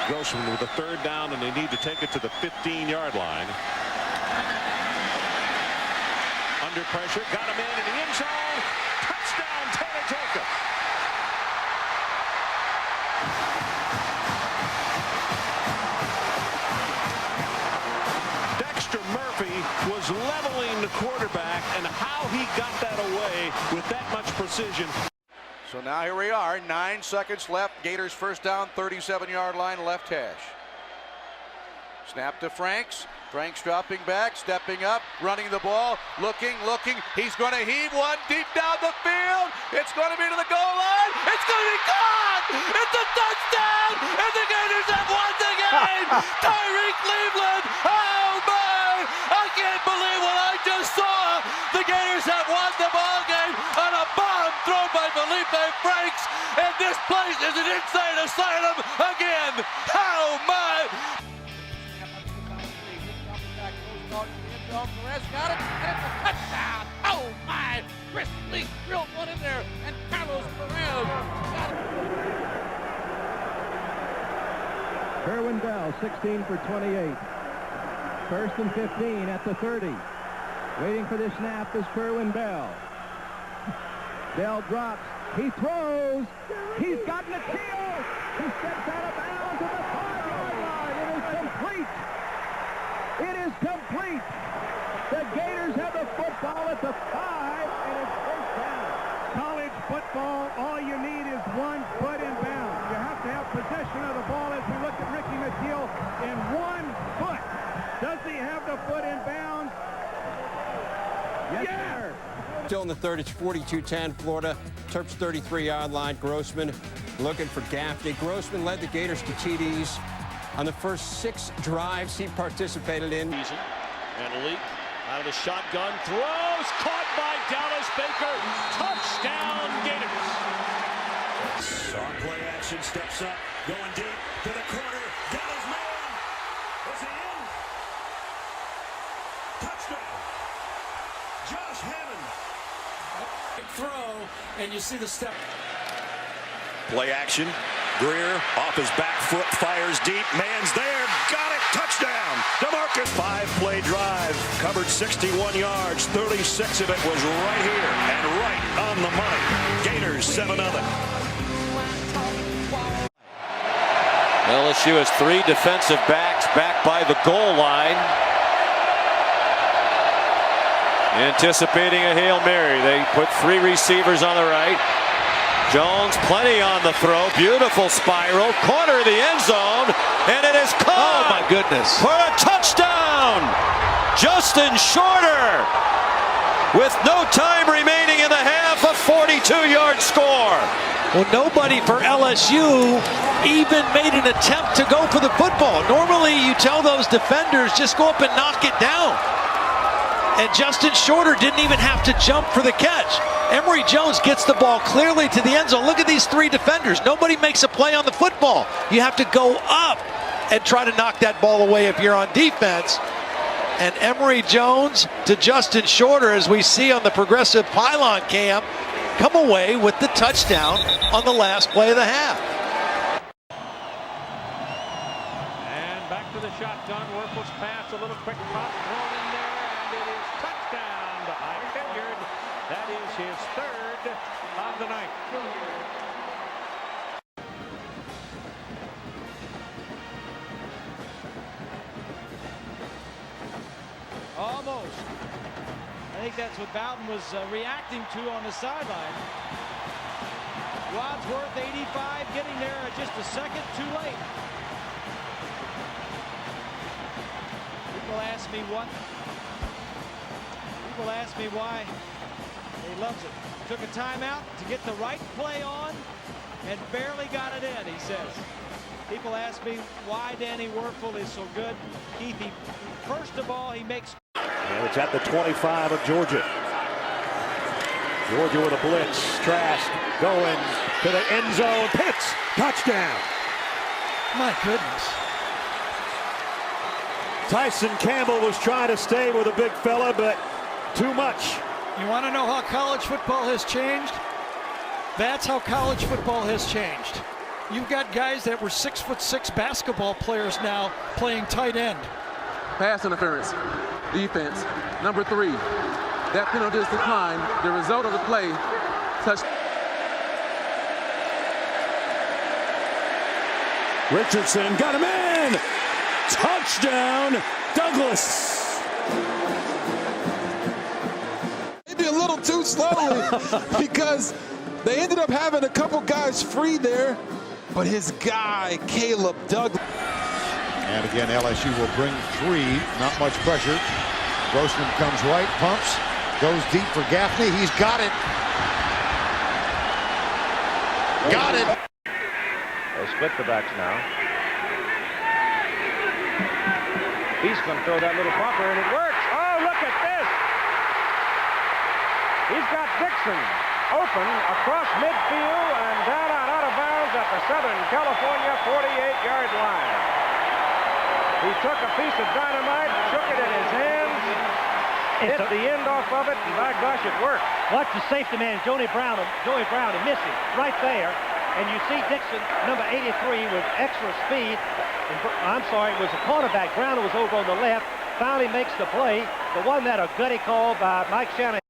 Grossman with a third down, and they need to take it to the 15-yard line. Under pressure, got him in the end zone. Touchdown, Taylor Jacob. Dexter Murphy was leveling the quarterback, and how he got that away with that much precision. So now here we are, 9 seconds left. Gators first down, 37-yard line, left hash. Snap to Franks. Franks dropping back, stepping up, running the ball, looking. He's going to heave one deep down the field. It's going to be to the goal line. It's going to be caught. It's a touchdown, and the Gators have won the game. Tyreek Cleveland. Oh my! I can't believe what I just saw. The Gators have won the ball game on a bomb thrown by Franks, and this place is an insane asylum again. Oh my! Perez got it, and it's a touchdown. Oh my! Chris Lee drilled one in there, and Carlos Perez got it. Kerwin Bell, 16 for 28. First and 15 at the 30. Waiting for the snap is Kerwin Bell. Bell drops. He throws. He's gotten a kill. He steps out of bounds at the 5-yard line. It is complete. It is complete. The Gators have the football at the 5, and it's first down. College football, all you need is 1 foot in bounds. You have to have possession of the ball as we look at Ricky McNeil in 1 foot. Does he have the foot in bounds? Yes, sir. Still in the third, it's 42-10 Florida. Terps 33-yard line. Grossman looking for Gaffney. Grossman led the Gators to TDs on the first 6 drives he participated in. And Leak out of the shotgun, throws, caught by Dallas Baker. Touchdown, Gators. On play action, steps up, going deep to the corner. Got his man. Is he in? Touchdown. Josh Hammond. Throw, and you see the step. Play action. Greer off his back foot, fires deep. Man's there. Got it. Touchdown. DeMarcus. 5-play drive. Covered 61 yards. 36 of it was right here and right on the money. Gators 7-0. LSU has 3 defensive backs back by the goal line. Anticipating a Hail Mary. They put 3 receivers on the right. Jones plenty on the throw. Beautiful spiral. Corner of the end zone. And it is caught. Oh my goodness. For a touchdown. Justin Shorter. With no time remaining in the half, a 42-yard score. Well, nobody for LSU even made an attempt to go for the football. Normally you tell those defenders just go up and knock it down. And Justin Shorter didn't even have to jump for the catch. Emory Jones gets the ball clearly to the end zone. Look at these 3 defenders. Nobody makes a play on the football. You have to go up and try to knock that ball away if you're on defense. And Emory Jones to Justin Shorter, as we see on the progressive pylon cam, come away with the touchdown on the last play of the half. And back to the shotgun. Worthless pass. A little quick pop thrown in there. And it is touchdown to Hilliard. That is his 3rd of the night. Almost. I think that's what Bowden was reacting to on the sideline. Wadsworth, 85, getting there just a second too late. People ask me what. People ask me why. He loves it. Took a timeout to get the right play on and barely got it in, he says. People ask me why Danny Werfel is so good. Keith, first of all, he makes... And it's at the 25 of Georgia. Georgia with a blitz. Trask going to the end zone. Pitts. Touchdown. My goodness. Tyson Campbell was trying to stay with a big fella, but too much. You want to know how college football has changed? That's how college football has changed. You've got guys that were 6'6" basketball players now playing tight end. Pass interference. Defense. Number 3. That penalty is declined. The result of the play. Touch. Richardson got him in. Touchdown, Douglas. Maybe a little too slowly because they ended up having a couple guys free there, but his guy, Caleb Douglas. And again, LSU will bring 3, not much pressure. Grossman comes right, pumps, goes deep for Gaffney. He's got it. Got it. They split the backs now. He's going to throw that little bumper, and it works. Oh, look at this. He's got Dixon open across midfield and down and out of bounds at the Southern California 48-yard line. He took a piece of dynamite, shook it in his hands, hit the end off of it, and by gosh, it worked. Watch the safety man, Joey Brown, and missing right there. And you see Dixon, number 83, with extra speed. I'm sorry, it was a cornerback. Brown was over on the left. Finally makes the play. The one that a gutty call by Mike Shannon.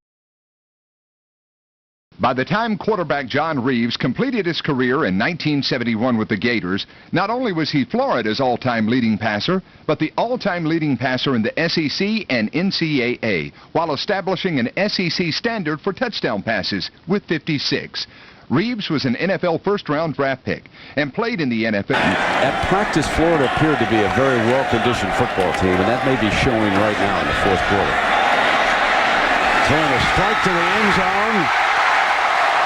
By the time quarterback John Reeves completed his career in 1971 with the Gators, not only was he Florida's all-time leading passer, but the all-time leading passer in the SEC and NCAA, while establishing an SEC standard for touchdown passes with 56. Reeves was an NFL first-round draft pick and played in the NFL. At practice, Florida appeared to be a very well-conditioned football team, and that may be showing right now in the fourth quarter. Throwing a strike to the end zone.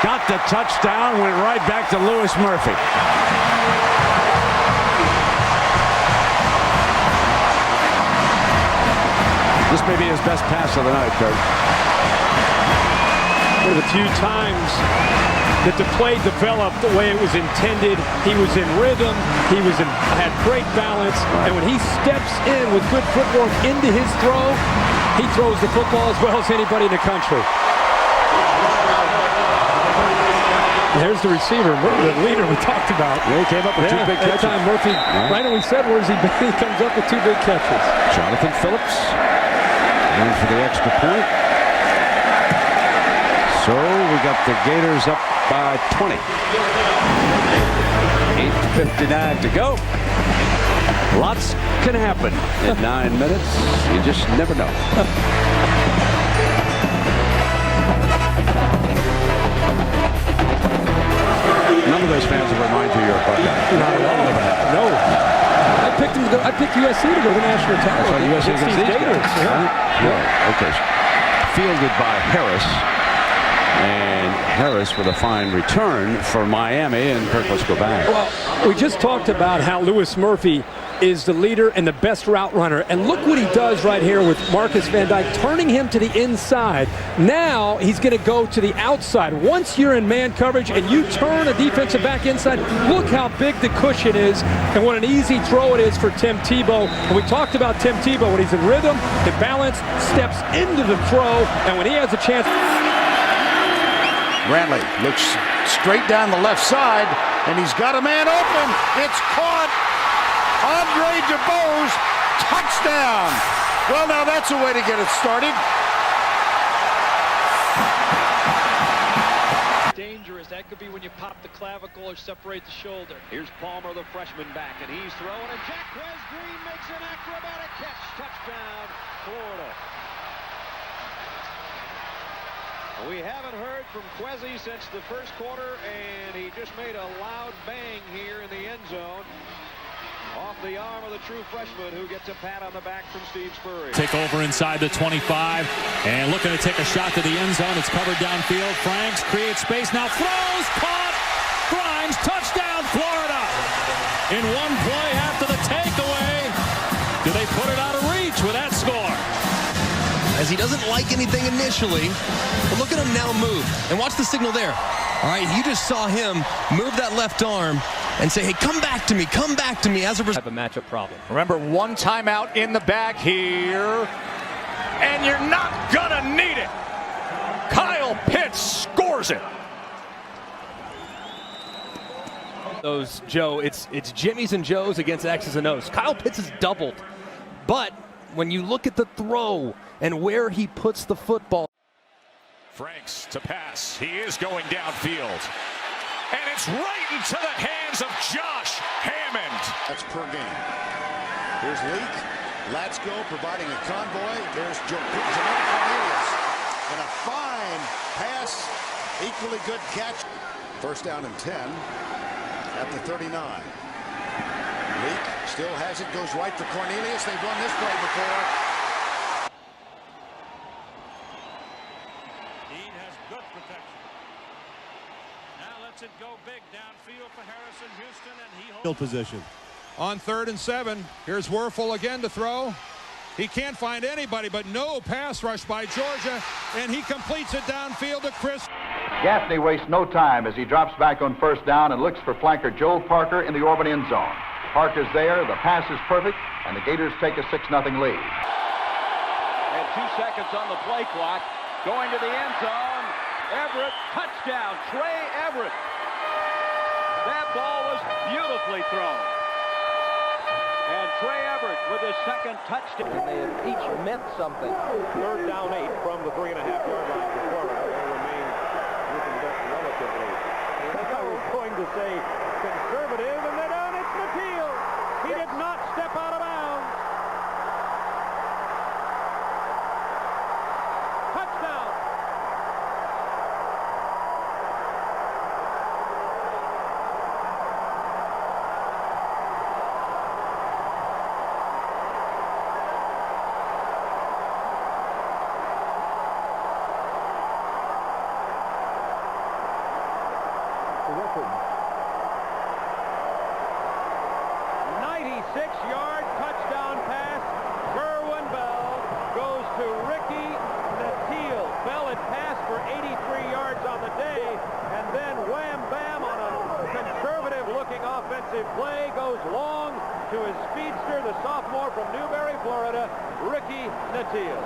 Got the touchdown, went right back to Lewis Murphy. This may be his best pass of the night, Kurt. One of the few times that the play developed the way it was intended. He was in rhythm, had great balance, and when he steps in with good footwork into his throw, he throws the football as well as anybody in the country. There's the receiver, the leader we talked about. Yeah, he came up with 2 big catches. That time Murphy, right when we said where's he been, he comes up with 2 big catches. Jonathan Phillips going for the extra point. So we got the Gators up by 20. 8:59 to go. Lots can happen in 9 minutes. You just never know. None of those fans will remind you you're a Buckeye. Not at all. No. I picked USC to go to the national title. That's why USC against these Gators. guys. Yeah. Okay. Fielded by Harris. And Harris with a fine return for Miami, and Kirk, let's go back. Well, we just talked about how Lewis Murphy is the leader and the best route runner, and look what he does right here with Marcus Van Dyke, turning him to the inside. Now he's going to go to the outside. Once you're in man coverage and you turn a defensive back inside, look how big the cushion is and what an easy throw it is for Tim Tebow. And we talked about Tim Tebow when he's in rhythm, in balance, steps into the throw, and when he has a chance. Ranley looks straight down the left side, and he's got a man open. It's caught. Andre DeBose, touchdown. Well, now that's a way to get it started. Dangerous. That could be when you pop the clavicle or separate the shoulder. Here's Palmer, the freshman back, and he's throwing, and Jacquez Green makes an acrobatic catch. Touchdown, Florida. We haven't heard from Kwesi since the first quarter, and he just made a loud bang here in the end zone. Off the arm of the true freshman, who gets a pat on the back from Steve Spurrier. Take over inside the 25, and looking to take a shot to the end zone. It's covered downfield. Franks creates space, now throws, caught, Grimes, touchdown, Florida. In one play after the takeaway, do they put it out of reach with that score? As he doesn't like anything initially, but look at him now move, and watch the signal there. All right, you just saw him move that left arm and say, hey, come back to me as a result. Have a matchup problem. Remember, one timeout in the bag here, and you're not gonna need it. Kyle Pitts scores it. Those, Joe, it's Jimmy's and Joe's against X's and O's. Kyle Pitts has doubled, but when you look at the throw and where he puts the football. Franks to pass. He is going downfield. And it's right into the hands of Josh Hammond. That's per game. Here's Leak. Let's go, providing a convoy. There's Jamal Cornelius. And a fine pass. Equally good catch. First down and 10 at the 39. Leak still has it, goes right for Cornelius. They've run this play before. He has good protection. Now lets it go big downfield for Harrison Houston, and he holds. Field position. On 3rd and 7, here's Werfel again to throw. He can't find anybody, but no pass rush by Georgia, and he completes it downfield to Chris. Gaffney wastes no time as he drops back on first down and looks for flanker Joel Parker in the Auburn end zone. Parker's there, the pass is perfect, and the Gators take a 6-0 lead. And 2 seconds on the play clock. Going to the end zone. Everett, touchdown. Trey Everett. That ball was beautifully thrown. And Trey Everett with his second touchdown. And they have each meant something. 3rd down 8 from the 3.5-yard line for Florida. They remain looking relatively. I was going to say conservative, and they're down. It's Natil. He did not step out of bounds. Touchdown. The record. 96-yard touchdown pass. Kerwin Bell goes to Ricky Natil. Bell had passed for 83 yards on the day, and then wham bam on a conservative-looking offensive play goes long to his speedster, the sophomore from Newberry, Florida, Ricky Natil.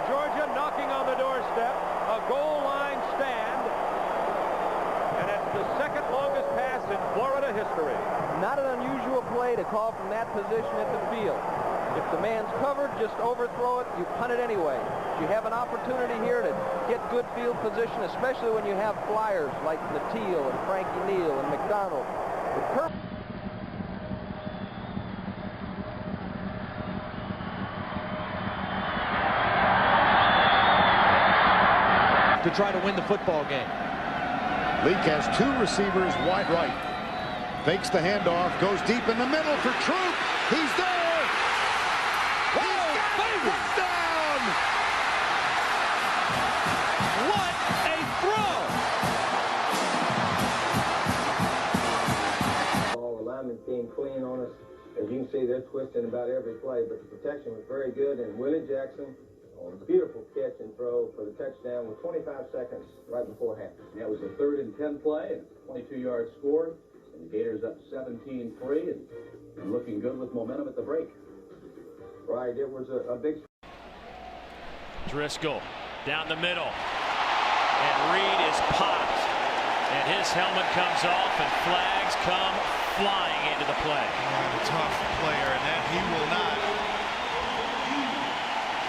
Georgia knocking on the doorstep, a goal line stand, and it's the second longest pass in Florida history. Not an unusual play to call from that position at the field. If the man's covered, just overthrow it, you punt it anyway. You have an opportunity here to get good field position, especially when you have flyers like Natil and Frankie Neal and McDonald. To try to win the football game. Leak has 2 receivers wide right. Fakes the handoff, goes deep in the middle for Troop. He's there. Touchdown! What a throw! All the linemen came clean on us. As you can see, they're twisting about every play, but the protection was very good, and Willie Jackson on a beautiful catch and throw for the touchdown with 25 seconds right before half. That was a 3rd and 10 play, and 22-yard score, and the Gators up 17-3 and looking good with momentum at the break. Right, it was a big... Driscoll down the middle, and Reed is popped, and his helmet comes off, and flags come flying into the play. A tough player, and that he will not.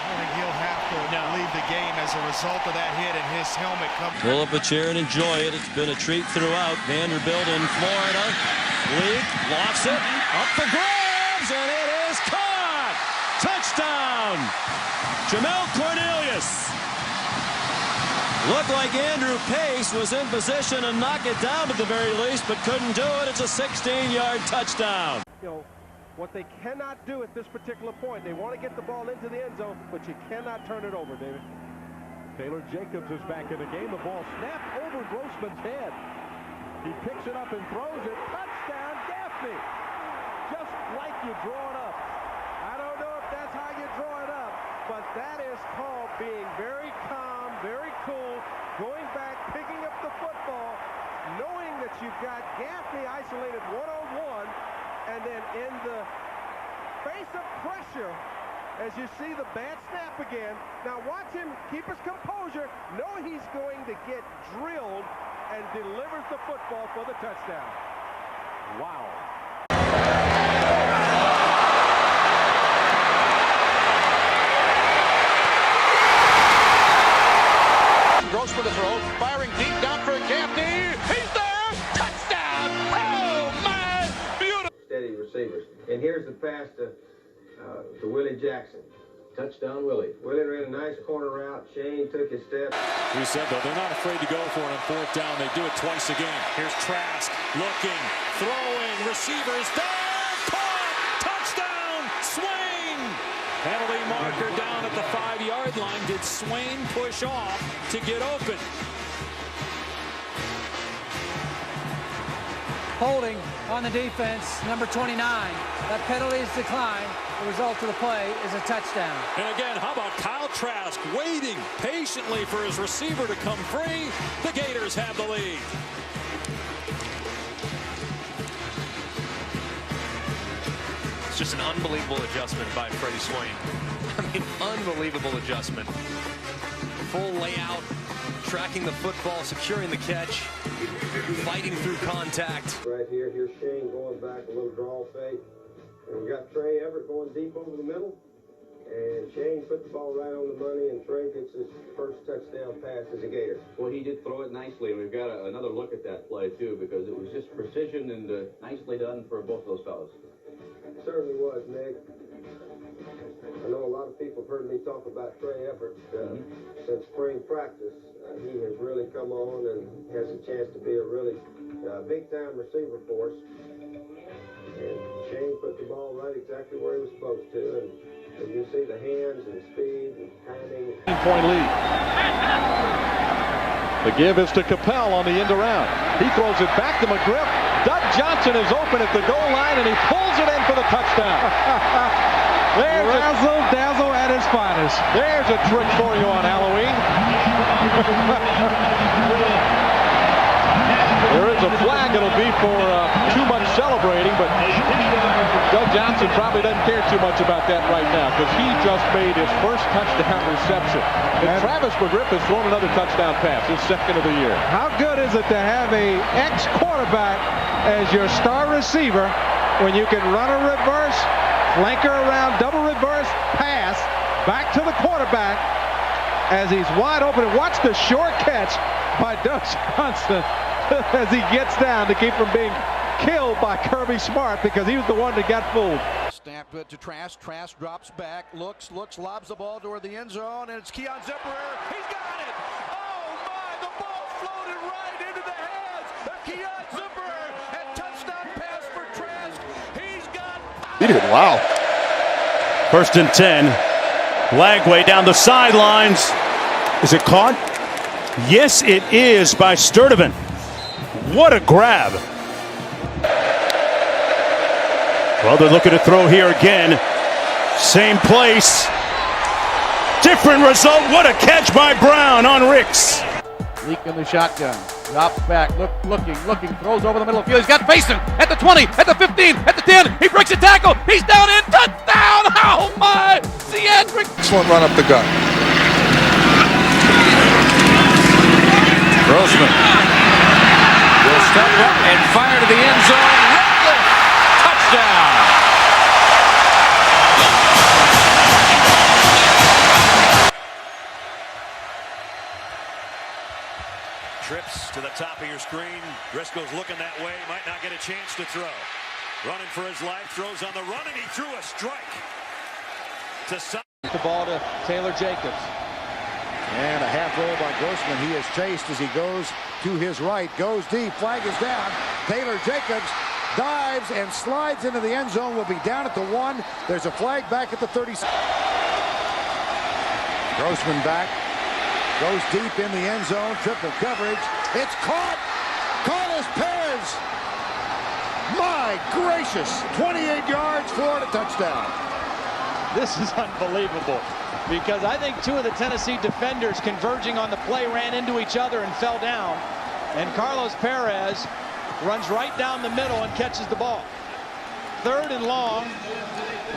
I think he'll have to leave the game as a result of that hit, and his helmet comes. Pull up a chair and enjoy it. It's been a treat throughout. Vanderbilt in Florida. Leak lofts it up for grabs, and it is caught. Touchdown, Jamel Cornelius. Looked like Andrew Pace was in position to knock it down at the very least, but couldn't do it. It's a 16-yard touchdown. You know, what they cannot do at this particular point, they want to get the ball into the end zone, but you cannot turn it over, David. Taylor Jacobs is back in the game. The ball snapped over Grossman's head. He picks it up and throws it. Touchdown, Gaffney. Just like you draw it up. I don't know if that's how you draw it up, but that is called being very calm, very cool, going back, picking up the football, knowing that you've got Gaffney isolated one-on-one, and then in the face of pressure, as you see the bad snap again. Now watch him keep his composure. Know he's going to get drilled and delivers the football for the touchdown. Wow. Grossman to throw, firing deep down for Gaffney. He's there! Touchdown! Oh, my! Beautiful! Steady receivers. And here's the pass to Willie Jackson. Touchdown, Willie. Willie ran a nice corner route. Shane took his step. We said, though, they're not afraid to go for it on fourth down. They do it twice again. Here's Trask looking, throwing, receivers down, caught, touchdown, Swain. Penalty marker down at the 5-yard line. Did Swain push off to get open? Holding on the defense, number 29. That penalty is declined. The result of the play is a touchdown. And again, how about Kyle Trask waiting patiently for his receiver to come free? The Gators have the lead. It's just an unbelievable adjustment by Freddie Swain. I mean, unbelievable adjustment. Full layout, tracking the football, securing the catch, fighting through contact. Right here, here's Shane going back, a little draw fake. And we got Trey Everett going deep over the middle. And Shane put the ball right on the money, and Trey gets his first touchdown pass as a Gator. Well, he did throw it nicely, and we've got another look at that play, too, because it was just precision and nicely done for both those fellas. It certainly was, Nick. I know a lot of people have heard me talk about Trey Everett since spring practice. He has really come on and has a chance to be a really big-time receiver for us. And Shane put the ball right exactly where he was supposed to. And you see the hands and speed and timing. 10-point lead. The give is to Capel on the end around. He throws it back to McGriff. Doug Johnson is open at the goal line, and he pulls it in for the touchdown. There's Razzle dazzle at his finest. There's a trick for you on Halloween. There is a flag. It'll be for too much celebrating, but Doug Johnson probably doesn't care too much about that right now because he just made his first touchdown reception. And Travis McGriff has thrown another touchdown pass, his second of the year. How good is it to have a ex-quarterback as your star receiver when you can run a reverse, flanker around, double reverse pass back to the quarterback as he's wide open. And watch the short catch by Doug Johnson as he gets down to keep from being killed by Kirby Smart because he was the one that got fooled. Snap it to Trask. Trask drops back, looks, lobs the ball toward the end zone, and it's Keon Zipperer. He's got it! Oh my, the ball floated right into the hands of Keon Zipperer, and touchdown pass for Trask. He's got... Wow. 1st and 10. Lagway down the sidelines. Is it caught? Yes, it is by Sturdivant. What a grab. Well, they're looking to throw here again. Same place. Different result. What a catch by Brown on Ricks. Leak in the shotgun. Drops back, looking, throws over the middle of the field. He's got Faison at the 20, at the 15, at the 10. He breaks a tackle. He's down in. Touchdown! Oh my! Theatric. Excellent run up the gut. Grossman will step up and fire to the end zone. Touchdown! Trips to the top of your screen. Driscoll's looking that way. Might not get a chance to throw. Running for his life. Throws on the run, and he threw a strike. The ball to Taylor Jacobs. And a half roll by Grossman. He is chased as he goes to his right. Goes deep. Flag is down. Taylor Jacobs dives and slides into the end zone. Will be down at the 1. There's a flag back at the 30. Grossman back. Goes deep in the end zone. Triple coverage. It's caught. Carlos Perez. My gracious. 28 yards. Florida touchdown. This is unbelievable because I think two of the Tennessee defenders converging on the play ran into each other and fell down. And Carlos Perez runs right down the middle and catches the ball. 3rd and long.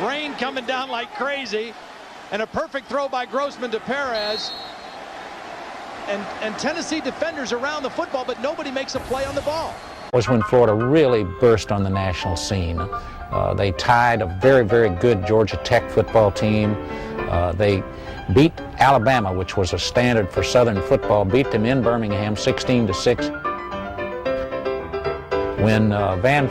Rain coming down like crazy. And a perfect throw by Grossman to Perez. And Tennessee defenders around the football, but nobody makes a play on the ball. Was when Florida really burst on the national scene. They tied a very, very good Georgia Tech football team. They beat Alabama, which was a standard for Southern football, beat them in Birmingham 16-6. When Van